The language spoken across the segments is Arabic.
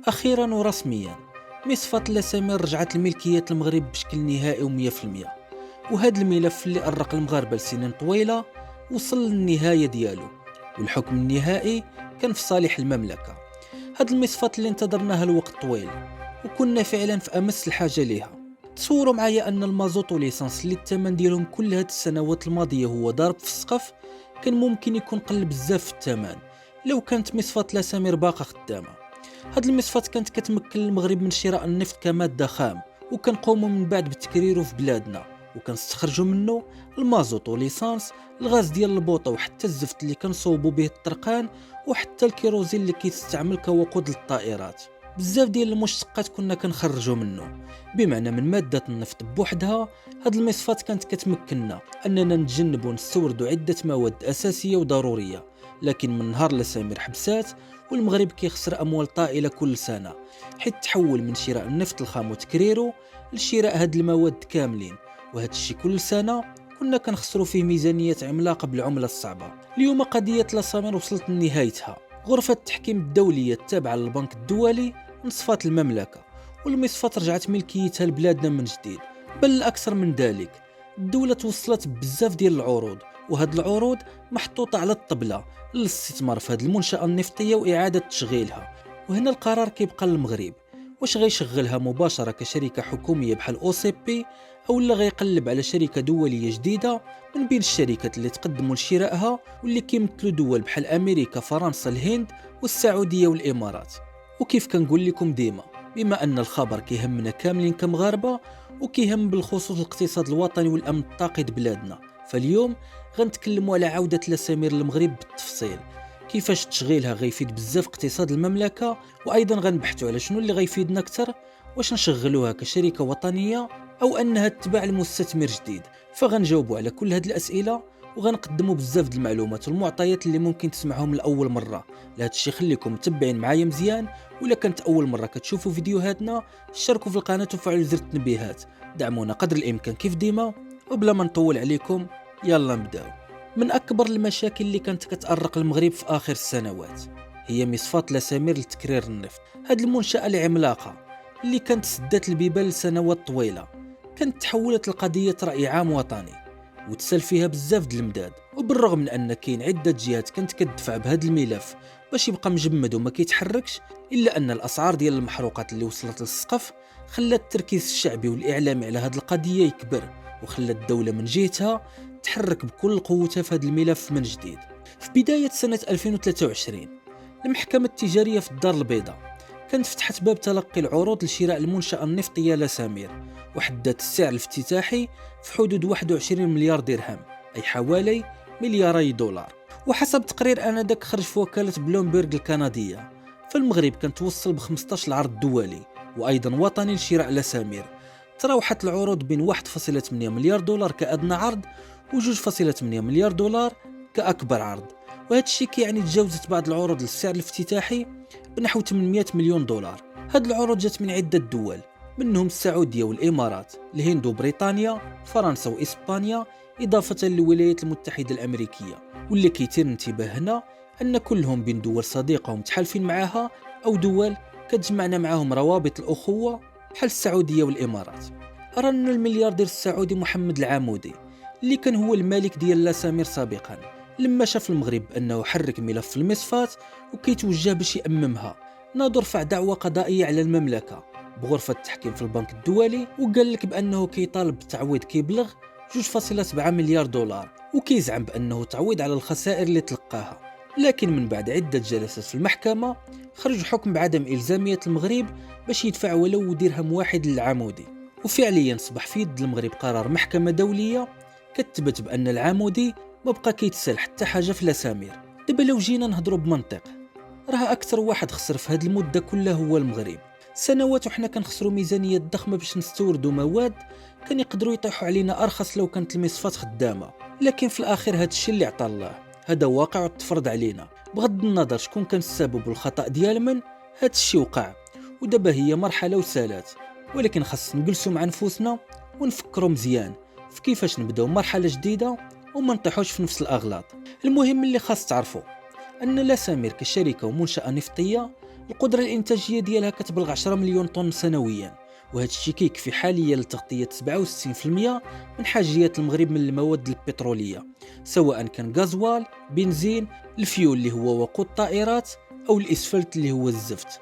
أخيرا ورسميا مصفاة لاسامير رجعت لملكية المغرب بشكل نهائي و100%. وهذا الملف اللي أرق المغاربة لسنين طويلة وصل للنهاية ديالو، والحكم النهائي كان في صالح المملكة. هاد المصفاة اللي انتظرناها الوقت طويل وكنا فعلا في أمس الحاجة ليها. تصوروا معايا أن المازوت وليسانس اللي الثمن ديالهم كل هاد السنوات الماضية هو ضارب في السقف كان ممكن يكون قل بزاف في الثمن لو كانت مصفاة لاسامير باقة خدامة. هاد المصفات كانت كتمكن المغرب من شراء النفط كمادة خام، وكنقوموا من بعد بتكريره في بلادنا، وكنستخرجوا منه المازوت وليسانس، الغاز ديال البوطه، وحتى الزفت اللي كنصوبوا به الطرقان، وحتى الكيروزين اللي كيستعمل كوقود للطائرات. بزاف ديال المشتقات كنا كنخرجوا منه، بمعنى من مادة النفط بوحدها. هاد المصفات كانت كتمكننا أننا نتجنبوا نستوردوا عدة مواد أساسية وضرورية. لكن من نهار لاسامير حبسات والمغرب كيخسر أموال طائلة كل سنة، حيث تحول من شراء النفط الخام وتكريره لشراء هاد المواد كاملين، وهذا الشيء كل سنة كنا كنخسروا فيه ميزانية عملاقة بالعملة الصعبة. اليوم قضية لاسامير وصلت لنهايتها. غرفة التحكيم الدولية التابعة للبنك الدولي نصفات المملكة، والمصفات رجعت ملكيتها لبلادنا من جديد. بل الأكثر من ذلك، الدولة توصلت بزاف ديال العروض، وهاد العروض محطوطة على الطبلة للاستثمار في هاد المنشأة النفطية وإعادة تشغيلها. وهنا القرار كيبقى للمغرب، واش غيشغلها مباشرة كشركة حكومية بحال أو سي بي، أو لا غيقلب على شركة دولية جديدة من بين الشركات اللي تقدموا لشرائها واللي كيمثلوا دول بحال أمريكا، فرنسا، الهند والسعودية والإمارات. وكيف كنقول لكم ديما، بما أن الخبر كيهمنا كاملين كمغاربة وكيهم بالخصوص الاقتصاد الوطني والأمن الطاقي بلادنا، فاليوم غنتكلموا على عودة لاسامير للمغرب بالتفصيل، كيفاش تشغيلها غيفيد بزاف اقتصاد المملكة، وأيضا غنبحثوا على شنو اللي غيفيدنا أكثر، واش نشغلوها كشركة وطنية أو أنها تتباع لمستثمر جديد. فغنجاوبوا على كل هاد الأسئلة، وغنقدموا بزاف د المعلومات والمعطيات اللي ممكن تسمعهم لأول مرة. لهذا الشيء خليكم متبعين معايا مزيان، ولا كانت أول مرة كتشوفوا فيديوهاتنا اشتركوا في القناة وفعلوا زر التنبيهات، دعمونا قدر الإمكان كيف ديما. وبلا ما نطول عليكم يلا نبداو. من أكبر المشاكل اللي كانت كتأرق المغرب في آخر السنوات هي مصفاة لاسامير لتكرير النفط. هاد المنشأة العملاقة اللي كانت سدات البيبان لسنوات طويلة كانت تحولت لقضية رأي عام وطني، وتسال فيها بزاف د المداد. وبالرغم من أن كاين عدة جهات كانت كتدفع بهذا الملف باش يبقى مجمد وما كيتحركش، إلا أن الأسعار ديال المحروقات اللي وصلت للسقف خلات التركيز الشعبي والإعلامي على هذه القضية يكبر، وخلات الدولة من جهتها تحرك بكل قوتها في هذا الملف من جديد. في بداية سنة 2023 المحكمة التجارية في الدار البيضاء كانت فتحت باب تلقي العروض لشراء المنشأة النفطية لاسامير، وحددت السعر الافتتاحي في حدود 21 مليار درهم، أي حوالي ملياري دولار. وحسب تقرير آنذاك خرج في وكالة بلومبيرغ الكندية، فالمغرب كان توصل ب 15 عرض دولي وأيضا وطني لشراء لاسامير. تراوحت العروض بين 1.8 مليار دولار كأدنى عرض و2.8 مليار دولار كأكبر عرض، وهذا الشيء كيعني تجاوزت بعض العروض للسعر الافتتاحي بنحو 800 مليون دولار. هاد العروض جات من عدة دول، منهم السعودية والإمارات، الهند وبريطانيا، فرنسا وإسبانيا، إضافة للولايات المتحدة الأمريكية. واللي كيثير الانتباه هنا أن كلهم بين دول صديقة ومتحالفين معها، أو دول كتجمعنا معهم روابط الأخوة بحال السعودية والإمارات. أرى أن الملياردير السعودي محمد العامودي اللي كان هو المالك ديال لاسامير سابقا، لما شاف المغرب أنه حرك ملف المصفات وكيتوجه باش يأممها، ناض رفع دعوى قضائية على المملكة بغرفة التحكيم في البنك الدولي، وقال لك بأنه كيطالب بتعويض كيبلغ 2.7 مليار دولار، وكيزعم بأنه تعويض على الخسائر اللي تلقاها. لكن من بعد عدة جلسات في المحكمة خرج حكم بعدم إلزامية المغرب باش يدفع ولو درهم واحد للعامودي. وفعليا صبح في يد المغرب قرار محكمة دولية كتبت بأن العامودي ما بقى كيتسال حتى حاجة في لاسامير. دابا لو جينا نهضروا بمنطق، راه أكثر واحد خسر في هذه المدة كلها هو المغرب. سنوات وحنا كنخسروا ميزانيات ضخمة باش نستوردوا مواد كان يقدروا يطيحوا علينا أرخص لو كانت المصفات خدامة. لكن في الأخير هذا الشيء اللي عطا الله، هذا واقع وتفرض علينا بغض النظر شكون كان السبب والخطأ ديال من. هذا الشيء وقع، ودابا هي مرحلة وسالات، ولكن خاص نجلسوا مع نفوسنا ونفكروا مزيان في كيفاش نبداو مرحلة جديدة وما نطيحوش في نفس الأغلاط. المهم اللي خاص تعرفوا أن لاسامير كشركة ومنشأة نفطية القدرة الإنتاجية ديالها كتبلغ 10 مليون طن سنويا، وهذا الشيء كيكفي حاليا لتغطية 67% من حاجيات المغرب من المواد البترولية، سواء كان غازوال، بنزين، الفيول اللي هو وقود الطائرات، أو الإسفلت اللي هو الزفت.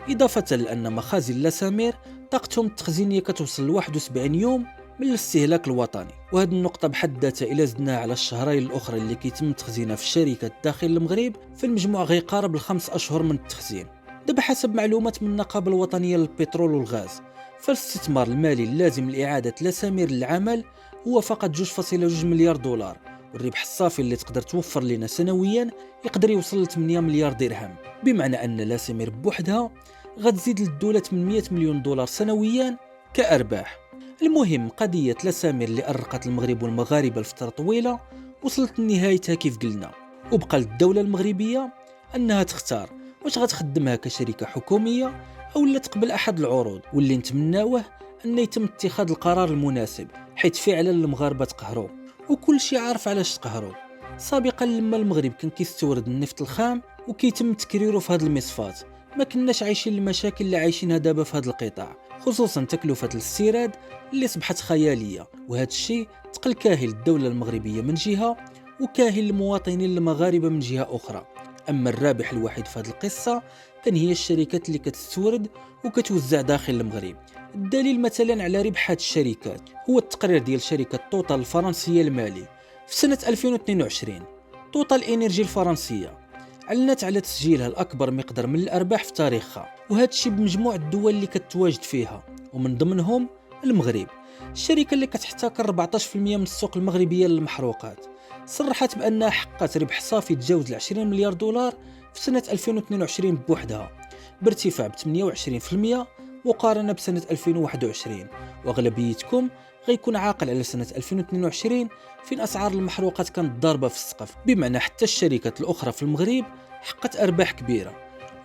إضافة لأن مخازن لاسامير طاقتهم التخزينية كتوصل ل 71 يوم من الاستهلاك الوطني، وهذه النقطة بحد ذاتها إلا زدناها على الشهرين الأخرى اللي كيتم تخزينها في الشركة داخل المغرب، في المجموع غيقارب ل5 أشهر من التخزين. دابا حسب معلومات من النقابة الوطنية للبترول والغاز، فالاستثمار المالي اللازم لإعادة لاسامير للعمل هو فقط 2.2 مليار دولار، والربح الصافي اللي تقدر توفر لنا سنويا يقدر يوصل ل 8 مليار درهم، بمعنى أن لاسامير بوحدها غتزيد للدولة 800 مليون دولار سنويا كأرباح. المهم قضية لاسامير اللي أرقت المغرب والمغاربة لفترة طويلة وصلت لنهايتها كيف قلنا، وبقى للدولة المغربية أنها تختار واش غتخدمها كشركة حكومية أو لا تقبل أحد العروض، واللي نتمناوه أن يتم اتخاذ القرار المناسب، حيث فعلا المغاربة تقهروا وكل شيء عارف علاش تقهروا. سابقا لما المغرب كان كيستورد النفط الخام وكيتم تكريره في هذه المصفات، ما كناش عايشين المشاكل اللي عايشينها دابا في هذا القطاع، خصوصا تكلفة الاستيراد اللي صبحت خيالية، وهذا الشيء تقل كاهل الدولة المغربية من جهة وكاهل المواطنين المغاربة من جهة أخرى. أما الرابح الوحيد في هذه القصة كان هي الشركات اللي كتستورد وكتوزع داخل المغرب. الدليل مثلا على ربح هذه الشركات هو التقرير ديال شركة توتال الفرنسية المالي في سنة 2022. توتال إنرجي الفرنسية أعلنت على تسجيلها الأكبر مقدار من الأرباح في تاريخها، وهذا الشيء بمجموع الدول اللي كتواجد فيها ومن ضمنهم المغرب. الشركة اللي كتحتكر 14% من السوق المغربية للمحروقات صرحت بأنها حققت ربح صافي تجاوز 20 مليار دولار في سنة 2022 بوحدها، بارتفاع ب 28% مقارنة بسنة 2021. وأغلبيتكم غيكون عاقل على سنة 2022 فين أسعار المحروقات كانت ضاربة في السقف، بمعنى حتى الشركات الأخرى في المغرب حققت أرباح كبيرة.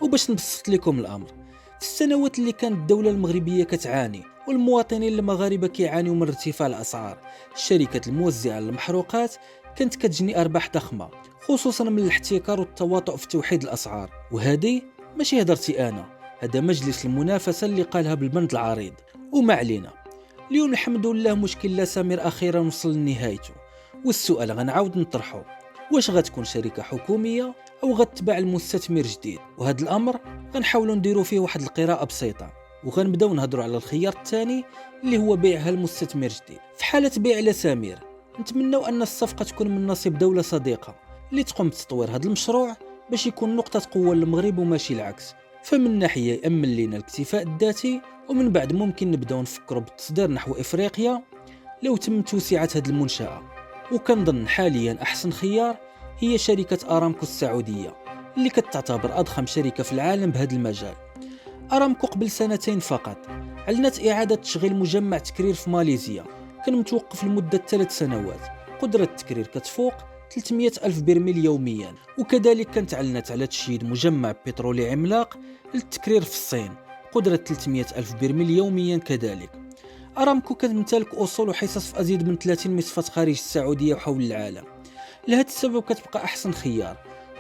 وباش نبسط لكم الأمر، في السنوات اللي كانت الدولة المغربية كتعاني والمواطنين المغاربة كيعانيوا من ارتفاع الأسعار، الشركات الموزعة للمحروقات كانت كتجني أرباح ضخمة، خصوصا من الاحتكار والتواطؤ في توحيد الأسعار. وهذه ماشي هدرتي أنا، هذا مجلس المنافسة اللي قالها بالبند العريض. وما علينا، اليوم الحمد لله مشكل لاسامير أخيرا وصل لنهايته، والسؤال غنعاود نطرحه، واش غتكون شركة حكومية أو غتباع المستثمر جديد؟ وهذا الأمر غنحاولوا نديروا فيه واحد القراءة بسيطة، وغنبداو نهضروا على الخيار الثاني اللي هو بيعها المستثمر جديد. في حالة بيع لاسامير نتمنوا أن الصفقة تكون من نصيب دولة صديقة اللي تقوم بتطوير هذا المشروع باش يكون نقطة قوة للمغرب وماشي العكس. فمن ناحية يأمن لنا الاكتفاء الذاتي، ومن بعد ممكن نبداو نفكروا بالتصدير نحو إفريقيا لو تم توسعة هذه المنشأة. وكنظن حاليا أحسن خيار هي شركة أرامكو السعودية اللي كتعتبر أضخم شركة في العالم بهذا المجال. أرامكو قبل سنتين فقط أعلنت إعادة تشغيل مجمع تكرير في ماليزيا كان متوقف لمدة 3 سنوات، قدرة التكرير كتفوق 300 ألف برميل يوميا. وكذلك كانت أعلنت على تشييد مجمع بترولي عملاق للتكرير في الصين، قدرة 300 ألف برميل يوميا كذلك. أرامكو كتمتلك أصول وحصص في أزيد من 30 مصفاة خارج السعودية وحول العالم. لهذا السبب كتبقى أحسن خيار،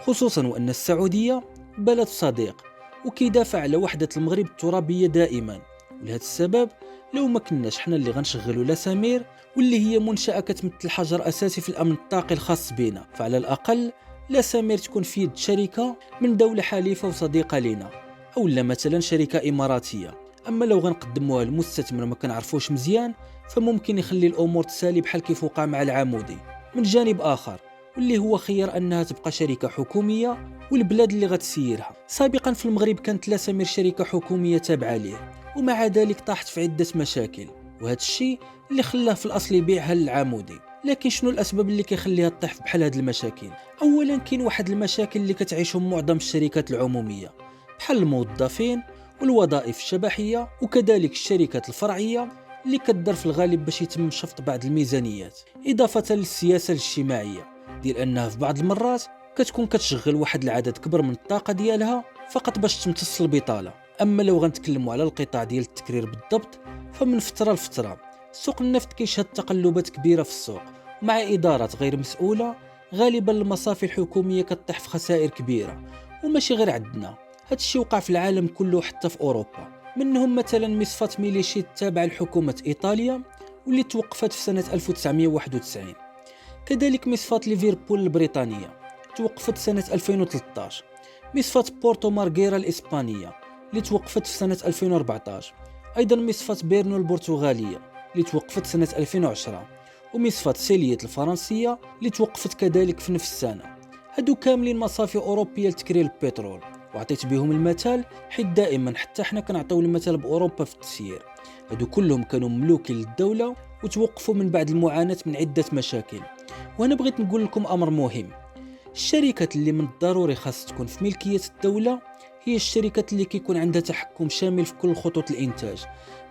خصوصا وأن السعودية بلد صديق وكيدافع على وحدة المغرب الترابية دائما. ولهذا السبب لو ما كناش حنا اللي غنشغلوا لاسامير واللي هي منشأة كتمثل حجر أساسي في الأمن الطاقي الخاص بنا، فعلى الأقل لاسامير تكون في يد شركة من دولة حليفة وصديقة لنا، أو لا مثلا شركة إماراتية. أما لو غنقدموها للمستثمر ما كنعرفوش مزيان فممكن يخلي الأمور تسالي بحال كيف وقع مع العمودي. من جانب آخر واللي هو خيار أنها تبقى شركة حكومية والبلاد اللي غتسيرها. سابقا في المغرب كانت لاسامير شركة حكومية تابعة ليه، ومع ذلك طاحت في عدة مشاكل، وهذا الشيء اللي خلاه في الأصل يبيعها للعمودي. لكن شنو الأسباب اللي كيخليها تطيح بحال هذه المشاكل؟ أولا كاين واحد المشاكل اللي كتعيشهم معظم الشركات العمومية بحال الموظفين والوظائف الشبحية، وكذلك الشركات الفرعية اللي كتدار في الغالب باش يتم شفط بعض الميزانيات، إضافة للسياسة الاجتماعية ديال أنها في بعض المرات كتكون كتشغل واحد العدد كبر من الطاقة ديالها فقط باش تمتص البطالة. أما لو غنتكلموا على القطاع ديال التكرير بالضبط، فمن فترة لفترة سوق النفط كيشهد تقلبات كبيرة في السوق مع إدارات غير مسؤولة. غالبا المصافي الحكومية كتطيح في خسائر كبيرة، وماشي غير عندنا، هادشي وقع في العالم كله حتى في أوروبا. منهم مثلا مصفاة ميليشي التابعة لحكومة إيطاليا واللي توقفت في سنة 1991. كذلك مصفاة ليفربول البريطانية توقفت سنة 2013. مصفاة بورتو مارغيرا الإسبانية اللي توقفت في سنة 2014. أيضا مصفاة بيرنو البرتغالية اللي توقفت سنة 2010. ومصفاة سيليت الفرنسية اللي توقفت كذلك في نفس السنة. هادو كاملين مصافي أوروبية لتكرير البترول، وعطيت بهم المثال حيت دائما حتى حنا كنعطيو المثال بأوروبا في التسيير. هادو كلهم كانوا مملوكين للدولة وتوقفوا من بعد المعاناة من عدة مشاكل. وأنا بغيت نقول لكم أمر مهم: الشركات اللي من الضروري خاص تكون في ملكية الدولة هي الشركات اللي كيكون عندها تحكم شامل في كل خطوط الإنتاج،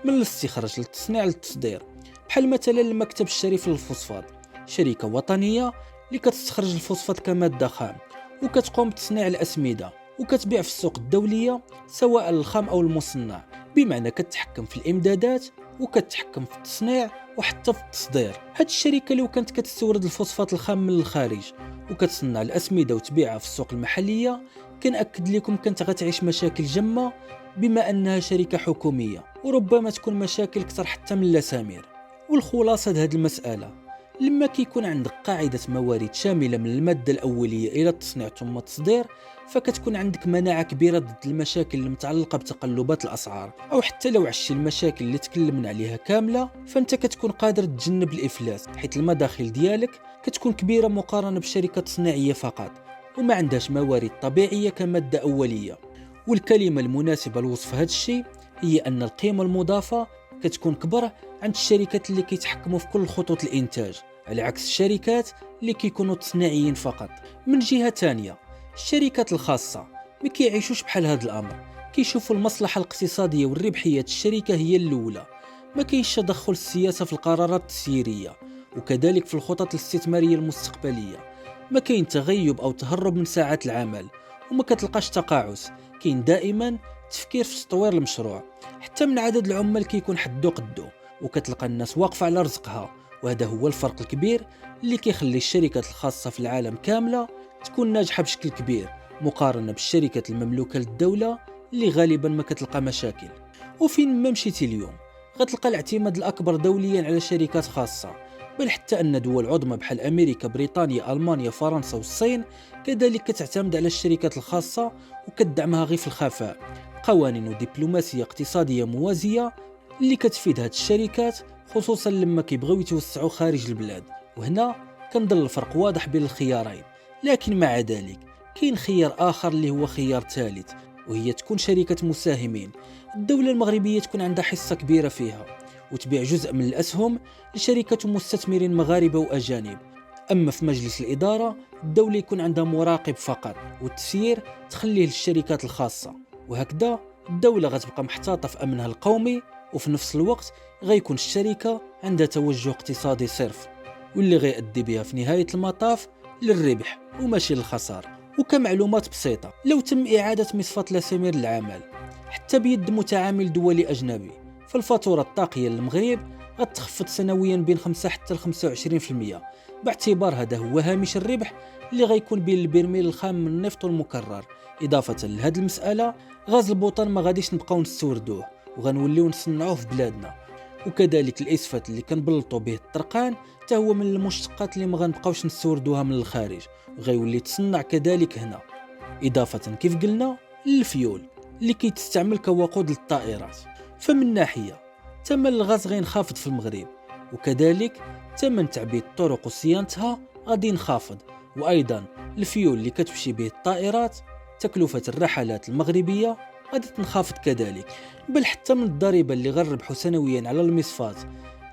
من الاستخراج للتصنيع للتصدير. بحال مثلا المكتب الشريف للفوسفات، شركة وطنية اللي كتستخرج الفوسفات كمادة خام وكتقوم بتصنيع الأسمدة وكتبيع في السوق الدولية سواء الخام أو المصنع، بمعنى كتحكم في الإمدادات وكتحكم في التصنيع وحتى في التصدير. هاد الشركة لو كانت كتستورد الفوسفات الخام من الخارج وكتصنع الأسمدة وتبيعها في السوق المحلية، كنأكد لكم كانت غتعيش مشاكل جمة بما أنها شركة حكومية، وربما تكون مشاكل كتر حتى من لسامير. والخلاصة هاد المسألة: لما كيكون عندك قاعدة موارد شاملة من المادة الأولية إلى التصنيع ثم التصدير، فكتكون عندك مناعة كبيرة ضد المشاكل المتعلقة بتقلبات الأسعار، أو حتى لو عشتي المشاكل اللي تكلمنا عليها كاملة فأنت كتكون قادر تجنب الإفلاس، حيث المداخل ديالك كتكون كبيرة مقارنة بشركة تصنيعية فقط وما عندهاش موارد طبيعية كمادة أولية. والكلمة المناسبة لوصف هذا الشيء هي أن القيمة المضافة كتكون كبر عند الشركات اللي كيتحكموا في كل خطوط الإنتاج، على عكس الشركات اللي كيكونوا تصنيعيين فقط. من جهة تانية، الشركات الخاصة ما كيعيشوش بحال هذا الأمر، كيشوفوا المصلحة الاقتصادية والربحية الشركة هي الأولى. ما كاينش تدخل السياسة في القرارات التسييرية، وكذلك في الخطط الاستثمارية المستقبلية. ما كاين تغيب أو تهرب من ساعات العمل، وما كتلقاش تقاعس. كاين دائما تفكير في تطوير المشروع. حتى من عدد العمال كيكون حدو قدو، وكتلقى الناس واقفة على رزقها. وهذا هو الفرق الكبير اللي كيخلي الشركات الخاصة في العالم كاملة تكون ناجحة بشكل كبير مقارنة بالشركات المملوكة للدولة اللي غالبا ما كتلقى مشاكل. وفين ما مشيتي اليوم غتلقى الاعتماد الأكبر دوليا على شركات خاصة، بل حتى أن دول عظمى بحال أمريكا، بريطانيا، ألمانيا، فرنسا والصين كذلك كتعتمد على الشركات الخاصة وكتدعمها غير في الخفاء. قوانين ودبلوماسية اقتصادية موازية اللي كتفيد هاد الشركات، خصوصا لما كيبغيو يتوسعوا خارج البلاد. وهنا كنظل الفرق واضح بين الخيارين. لكن مع ذلك كاين خيار آخر اللي هو خيار ثالث، وهي تكون شركة مساهمين. الدولة المغربية تكون عندها حصة كبيرة فيها وتبيع جزء من الأسهم لشركة مستثمرين مغاربة وأجانب. أما في مجلس الإدارة الدولة يكون عندها مراقب فقط، والتسيير تخليه للشركات الخاصة. وهكذا الدولة غتبقى محتاطة في أمنها القومي، وفي نفس الوقت غيكون الشركة عندها توجه اقتصادي صرف، واللي غيؤدي بها في نهاية المطاف للربح وماشي للخسارة. وكمعلومات بسيطة، لو تم إعادة مصفاة لاسمير للعمل حتى بيد متعامل دولي أجنبي، فالفاتورة الطاقية للمغرب غتخفض سنويا بين 5 حتى 25%، باعتبار هذا هو هامش الربح اللي غيكون بين البرميل الخام من النفط والمكرر. إضافة لهذه المسألة، غاز البوطان ما غاديش نبقاو نستوردوه وغنوليو نصنعوه في بلادنا، وكذلك الاسفات اللي كنبلطوا به الطرقان حتى هو من المشتقات اللي ما غنبقاوش نستوردوها من الخارج وغيولي تصنع كذلك هنا. إضافة كيف قلنا للفيول اللي كيتستعمل كوقود للطائرات. فمن ناحية ثمن الغاز غينخفض في المغرب، وكذلك ثمن تعبئة الطرق وصيانتها غادي ينخفض، وأيضا الفيول اللي كتمشي به الطائرات تكلفة الرحلات المغربية غادي تنخفض كذلك. بل حتى من الضريبة اللي غنربحو سنويا على المصفات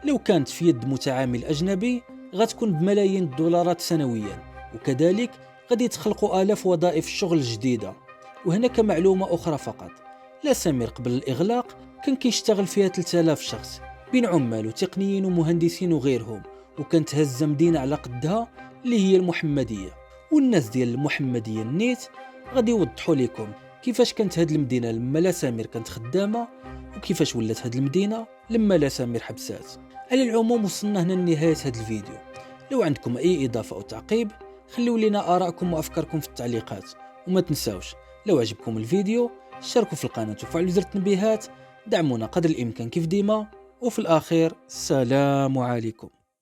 لو كانت في يد متعامل أجنبي غتكون بملايين الدولارات سنويا، وكذلك غادي يتخلقوا آلاف وظائف الشغل جديدة. وهنا كمعلومة أخرى فقط، لاسمير قبل الإغلاق كان كيشتغل فيها 3000 شخص بين عمال وتقنيين ومهندسين وغيرهم، وكانت هزة مدينة على قدها اللي هي المحمدية. والناس ديال المحمدية النيت غادي يوضحوا لكم كيفاش كانت هاد المدينة لما لاسمير كانت خدامة، وكيفاش ولات هاد المدينة لما لاسمير حبسات. على العموم وصلنا هنا لنهاية هاد الفيديو. لو عندكم أي إضافة أو تعقيب خليوا لنا آراءكم وأفكاركم في التعليقات، وما تنساوش لو عجبكم الفيديو شاركوا في القناة وفعلوا زر التنبيهات، دعمونا قدر الإمكان كيف ديما، وفي الأخير السلام عليكم.